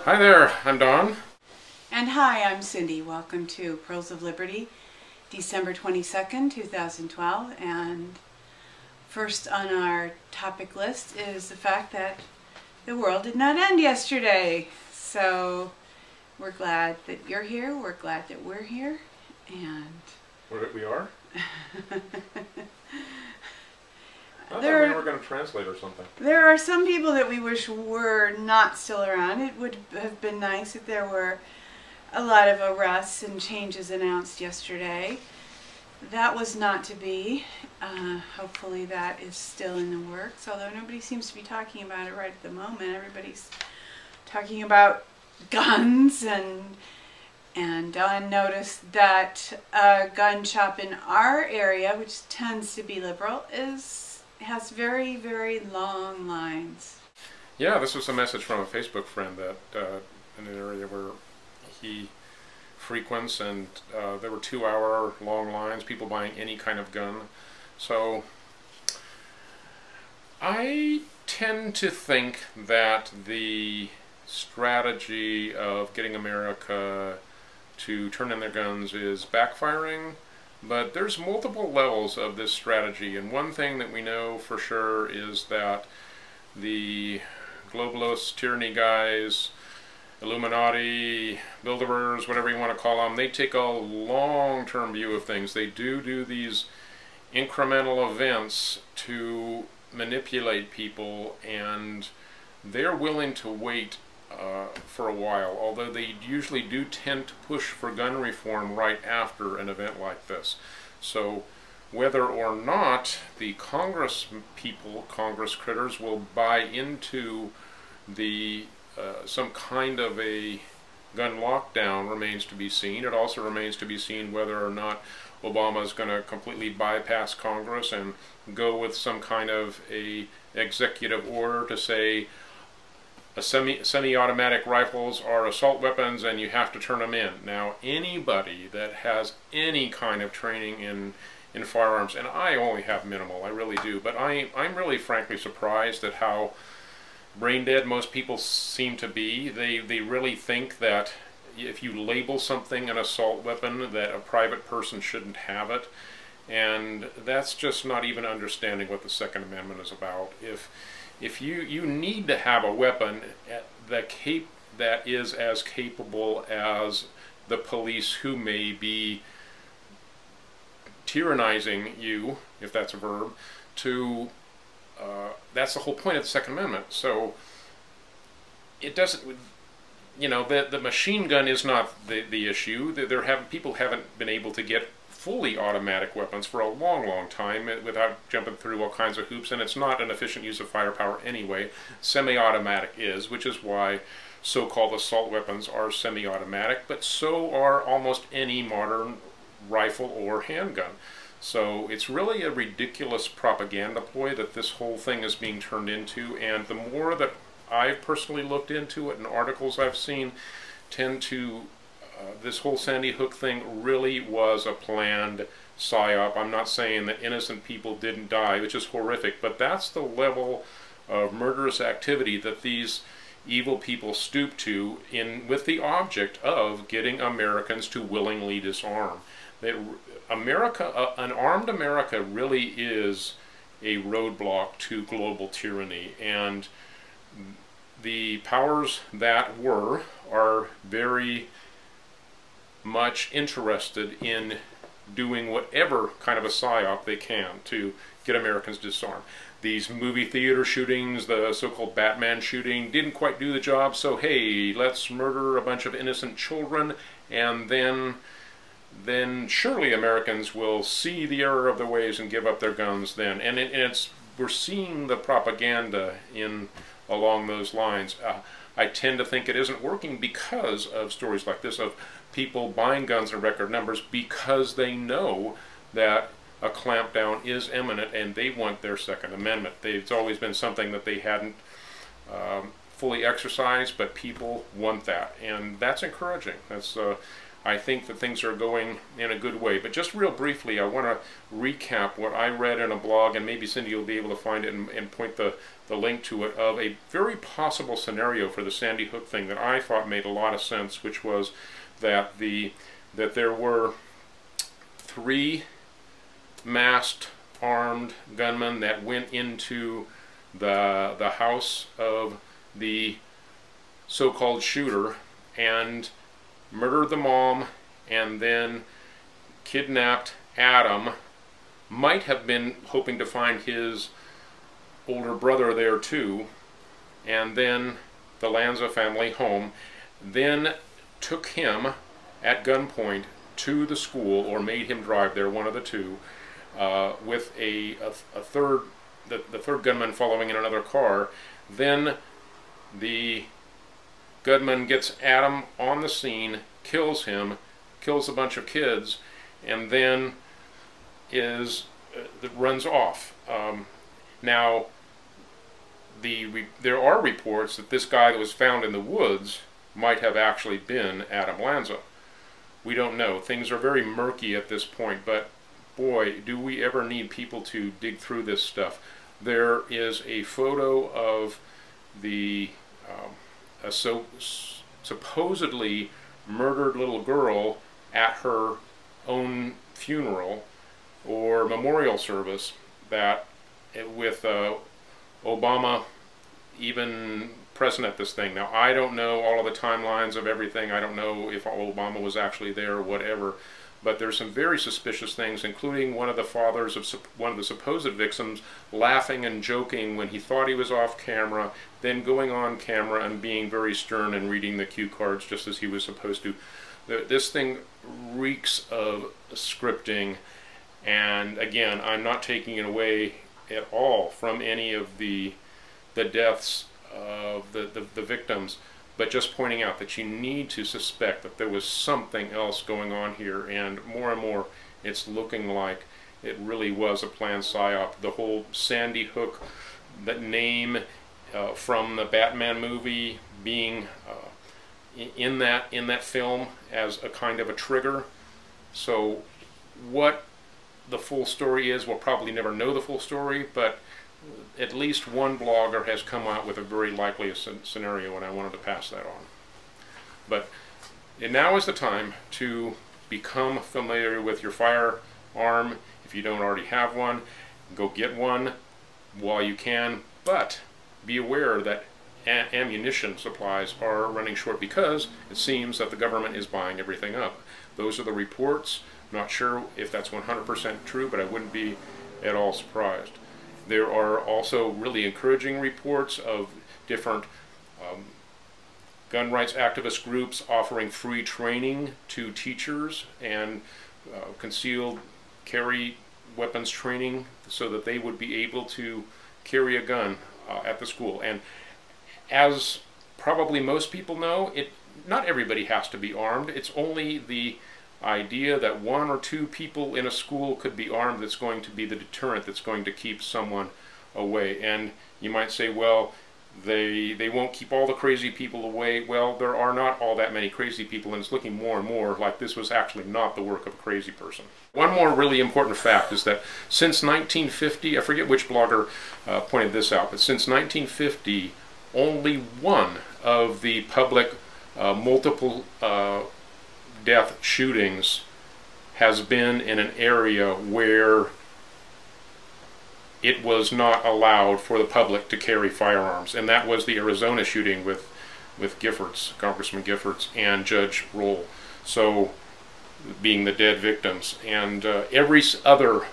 Hi there, I'm Don. And hi, I'm Cindy. Welcome to Pearls of Liberty, December 22nd, 2012. And first on our topic list is the fact that the world did not end yesterday. So we're glad that you're here, we're glad that we're here, and... We are? I thought we were going to translate or something. There are some people that we wish were not still around. It would have been nice if there were a lot of arrests and changes announced yesterday. That was not to be. Hopefully that is still in the works, although nobody seems to be talking about it right at the moment. Everybody's talking about guns, and Don noticed that a gun shop in our area, which tends to be liberal, has very, very long lines. Yeah, this was a message from a Facebook friend that in an area where he frequents, and there were 2-hour long lines, people buying any kind of gun. So I tend to think that the strategy of getting America to turn in their guns is backfiring. But there's multiple levels of this strategy, and one thing that we know for sure is that the globalist tyranny guys, Illuminati, Bilderers, whatever you want to call them, they take a long-term view of things. They do these incremental events to manipulate people, and they're willing to wait for a while, although they usually do tend to push for gun reform right after an event like this. So whether or not the Congress people, Congress critters, will buy into the some kind of a gun lockdown remains to be seen. It also remains to be seen whether or not Obama is going to completely bypass Congress and go with some kind of a executive order to say semi-automatic rifles are assault weapons and you have to turn them in. Now, anybody that has any kind of training in firearms, and I only have minimal, I really do, but I'm really frankly surprised at how brain dead most people seem to be. They really think that if you label something an assault weapon, that a private person shouldn't have it, and that's just not even understanding what the Second Amendment is about. If you need to have a weapon that is as capable as the police who may be tyrannizing you, if that's a verb, to that's the whole point of the Second Amendment. So it doesn't, you know, the machine gun is not the issue. People haven't been able to get fully automatic weapons for a long time without jumping through all kinds of hoops, and it's not an efficient use of firepower anyway. Semi-automatic is, which is why so-called assault weapons are semi-automatic, but so are almost any modern rifle or handgun. So it's really a ridiculous propaganda ploy that this whole thing is being turned into, and the more that I've personally looked into it and articles I've seen tend to this whole Sandy Hook thing really was a planned psyop. I'm not saying that innocent people didn't die, which is horrific, but that's the level of murderous activity that these evil people stoop to with the object of getting Americans to willingly disarm. An armed America really is a roadblock to global tyranny, and the powers that are very much interested in doing whatever kind of a psyop they can to get Americans disarmed. These movie theater shootings, the so-called Batman shooting, didn't quite do the job, so hey, let's murder a bunch of innocent children, and then surely Americans will see the error of their ways and give up their guns then. And we're seeing the propaganda along those lines. I tend to think it isn't working because of stories like this, of people buying guns in record numbers because they know that a clampdown is imminent and they want their Second Amendment. It's always been something that they hadn't fully exercised, but people want that, and that's encouraging. I think that things are going in a good way. But just real briefly, I want to recap what I read in a blog, and maybe Cindy will be able to find it and point the the link to it of a very possible scenario for the Sandy Hook thing that I thought made a lot of sense, which was that there were 3 masked armed gunmen that went into the house of the so-called shooter and murdered the mom and then kidnapped Adam. Might have been hoping to find his older brother there too, and then the Lanza family home, then took him at gunpoint to the school, or made him drive there, one of the two, with the third gunman following in another car. Then the gunman gets Adam on the scene, kills him, kills a bunch of kids, and then runs off. Now, there are reports that this guy that was found in the woods might have actually been Adam Lanza. We don't know. Things are very murky at this point, but boy, do we ever need people to dig through this stuff. There is a photo of a supposedly murdered little girl at her own funeral or memorial service, that with Obama even present at this thing. Now, I don't know all of the timelines of everything. I don't know if Obama was actually there or whatever, but there's some very suspicious things, including one of the fathers of one of the supposed victims laughing and joking when he thought he was off camera, then going on camera and being very stern and reading the cue cards just as he was supposed to. This thing reeks of scripting, and again, I'm not taking it away at all from any of the deaths of the victims, but just pointing out that you need to suspect that there was something else going on here, and more it's looking like it really was a planned psyop. The whole Sandy Hook, that name from the Batman movie, being in that film as a kind of a trigger. So what the full story is, we'll probably never know the full story, but at least one blogger has come out with a very likely scenario, and I wanted to pass that on. But now is the time to become familiar with your firearm. If you don't already have one, go get one while you can, but be aware that ammunition supplies are running short, because it seems that the government is buying everything up. Those are the reports. Not sure if that's 100% true, but I wouldn't be at all surprised. There are also really encouraging reports of different gun rights activist groups offering free training to teachers and concealed carry weapons training so that they would be able to carry a gun at the school. And as probably most people know, not everybody has to be armed. It's only the idea that 1 or 2 people in a school could be armed that's going to be the deterrent that's going to keep someone away. And you might say, well, they won't keep all the crazy people away. Well, there are not all that many crazy people, and it's looking more and more like this was actually not the work of a crazy person. One more really important fact is that since 1950, I forget which blogger pointed this out, but since 1950, only one of the public multiple death shootings has been in an area where it was not allowed for the public to carry firearms, and that was the Arizona shooting with Giffords, Congressman Giffords, and Judge Roll, so being the dead victims. And every other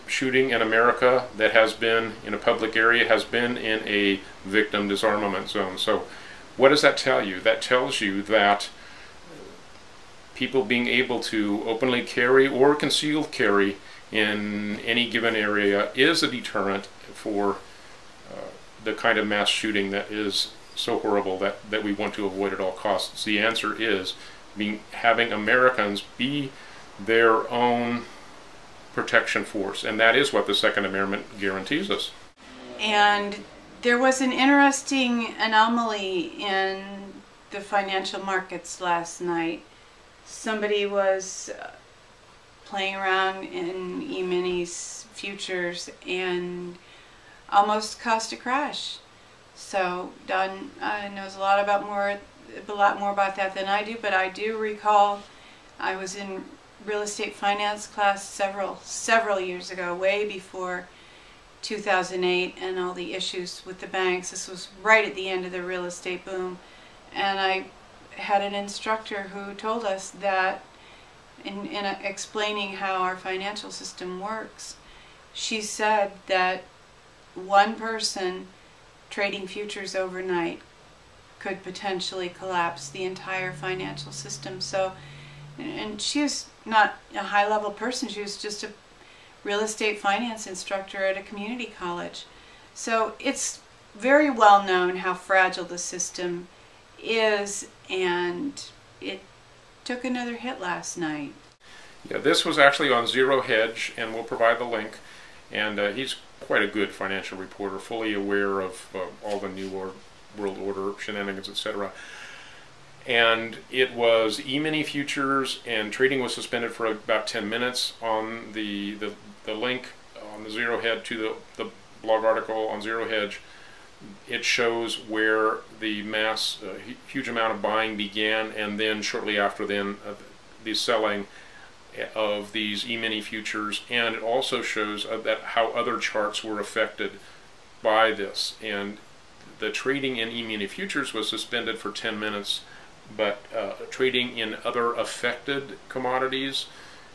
shooting in America that has been in a public area has been in a victim disarmament zone. So what does that tell you? That tells you that people being able to openly carry or concealed carry in any given area is a deterrent for the kind of mass shooting that is so horrible that we want to avoid at all costs. The answer is having Americans be their own protection force, and that is what the Second Amendment guarantees us. And there was an interesting anomaly in the financial markets last night. Somebody was playing around in E-minis futures and almost caused a crash. So Don knows a lot more about that than I do, but I do recall I was in real estate finance class several years ago, way before 2008 and all the issues with the banks. This was right at the end of the real estate boom, and I had an instructor who told us that in explaining how our financial system works, she said that one person trading futures overnight could potentially collapse the entire financial system. So, and she was not a high-level person, she was just a real estate finance instructor at a community college. So it's very well known how fragile the system is, and it took another hit last night. Yeah, this was actually on Zero Hedge, and we'll provide the link. And he's quite a good financial reporter, fully aware of all the new world order shenanigans, etc. And it was E-mini futures, and trading was suspended for about 10 minutes. On the link on the Zero Hedge to the blog article on Zero Hedge, it shows where the huge amount of buying began, and then shortly after then the selling of these E-mini futures. And it also shows that how other charts were affected by this. And the trading in E-mini futures was suspended for 10 minutes, but trading in other affected commodities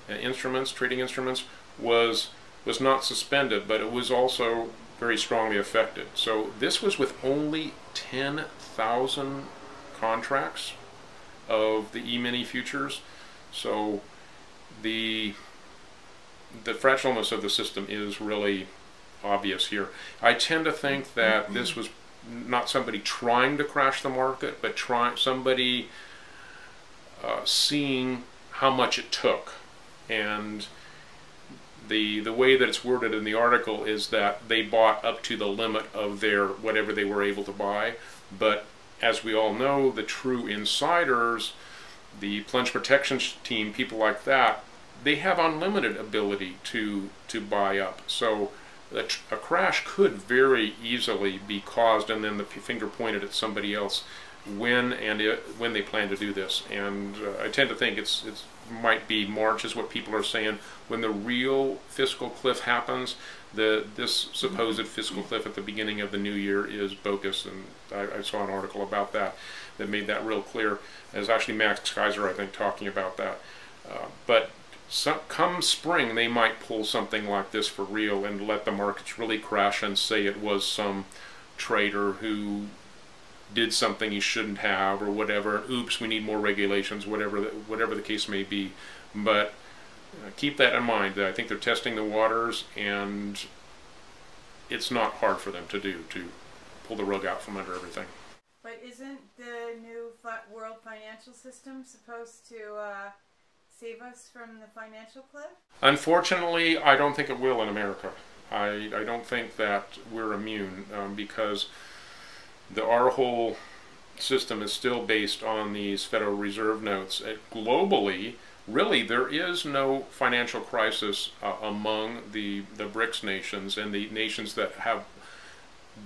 and trading instruments, was not suspended, but it was also very strongly affected. So this was with only 10,000 contracts of the E-mini futures. So the fragility of the system is really obvious here. I tend to think that this was not somebody trying to crash the market, but somebody seeing how much it took. And the way that it's worded in the article is that they bought up to the limit of their whatever they were able to buy. But as we all know, the true insiders, the plunge protection team, people like that, they have unlimited ability to buy up. So a crash could very easily be caused, and then the finger pointed at somebody else when they plan to do this. And I tend to think it might be March is what people are saying, when the real fiscal cliff happens. This supposed fiscal cliff at the beginning of the new year is bogus, and I saw an article about that made that real clear. There's actually Max Kaiser, I think, talking about that. But come spring, they might pull something like this for real and let the markets really crash and say it was some trader who did something he shouldn't have or whatever. Oops, we need more regulations, whatever the case may be. But keep that in mind. I think they're testing the waters, and it's not hard for them to pull the rug out from under everything. But isn't the new world financial system supposed to save us from the financial cliff? Unfortunately, I don't think it will in America. I don't think that we're immune, because our whole system is still based on these Federal Reserve notes. Globally, really, there is no financial crisis among the BRICS nations and the nations that have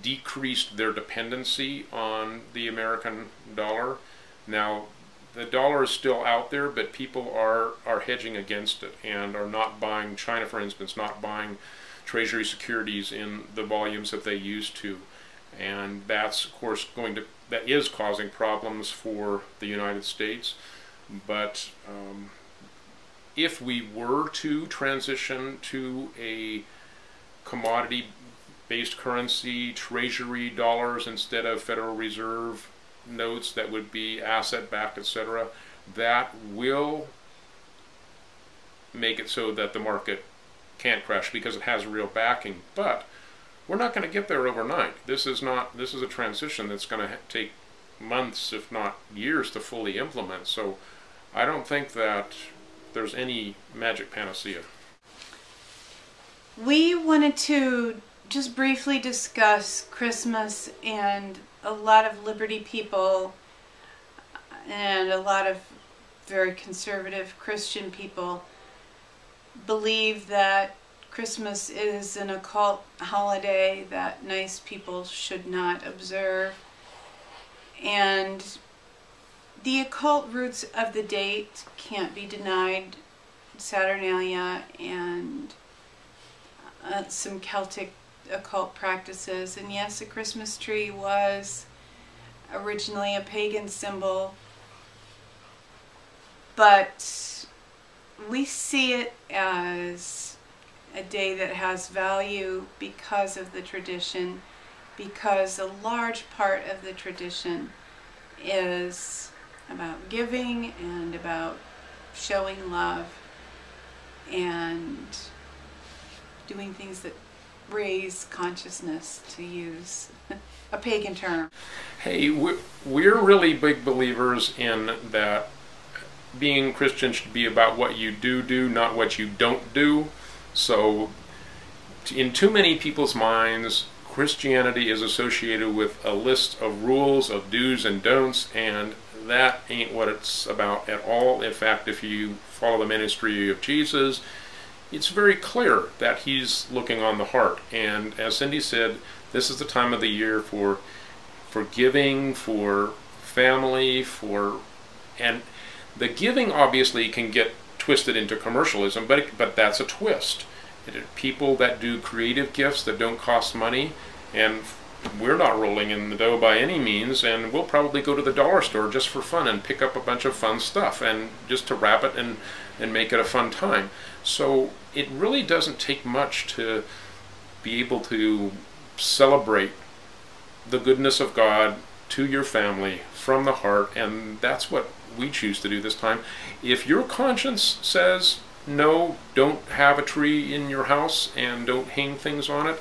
decreased their dependency on the American dollar. Now, the dollar is still out there, but people are hedging against it and are not buying, China for instance, not buying treasury securities in the volumes that they used to. And that's, of course, that is causing problems for the United States. But if we were to transition to a commodity-based currency, treasury dollars instead of Federal Reserve notes that would be asset-backed, etc., that will make it so that the market can't crash because it has real backing. But we're not going to get there overnight. This is a transition that's going to take months, if not years, to fully implement. So I don't think that there's any magic panacea. We wanted to just briefly discuss Christmas, and a lot of Liberty people and a lot of very conservative Christian people believe that Christmas is an occult holiday that nice people should not observe. And the occult roots of the date can't be denied. Saturnalia and some Celtic occult practices. And yes, a Christmas tree was originally a pagan symbol, but we see it as a day that has value because of the tradition, because a large part of the tradition is about giving and about showing love and doing things that raise consciousness, to use a pagan term. Hey, we're really big believers in that being Christian should be about what you do, not what you don't do. So in too many people's minds, Christianity is associated with a list of rules, of do's and don'ts, and that ain't what it's about at all. In fact, if you follow the ministry of Jesus, it's very clear that he's looking on the heart. And as Cindy said, this is the time of the year for giving, for family, and the giving obviously can get twisted into commercialism, but that's a twist. People that do creative gifts that don't cost money, and we're not rolling in the dough by any means, and we'll probably go to the dollar store just for fun and pick up a bunch of fun stuff and just to wrap it and make it a fun time. So it really doesn't take much to be able to celebrate the goodness of God to your family from the heart, and that's what we choose to do this time. If your conscience says no, don't have a tree in your house and don't hang things on it,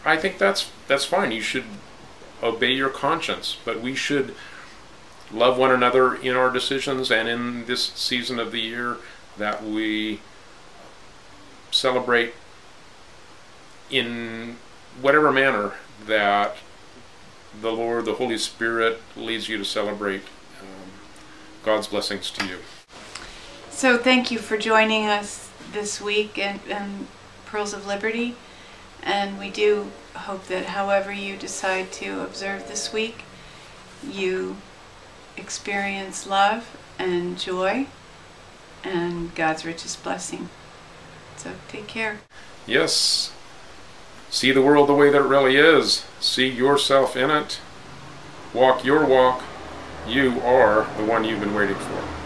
I think that's fine. You should obey your conscience, but we should love one another in our decisions, and in this season of the year that we celebrate in whatever manner that the Lord, the Holy Spirit leads you to celebrate. God's blessings to you. So thank you for joining us this week in Pearls of Liberty, and we do hope that however you decide to observe this week, you experience love and joy and God's richest blessing. So take care. Yes. See the world the way that it really is. See yourself in it. Walk your walk. You are the one you've been waiting for.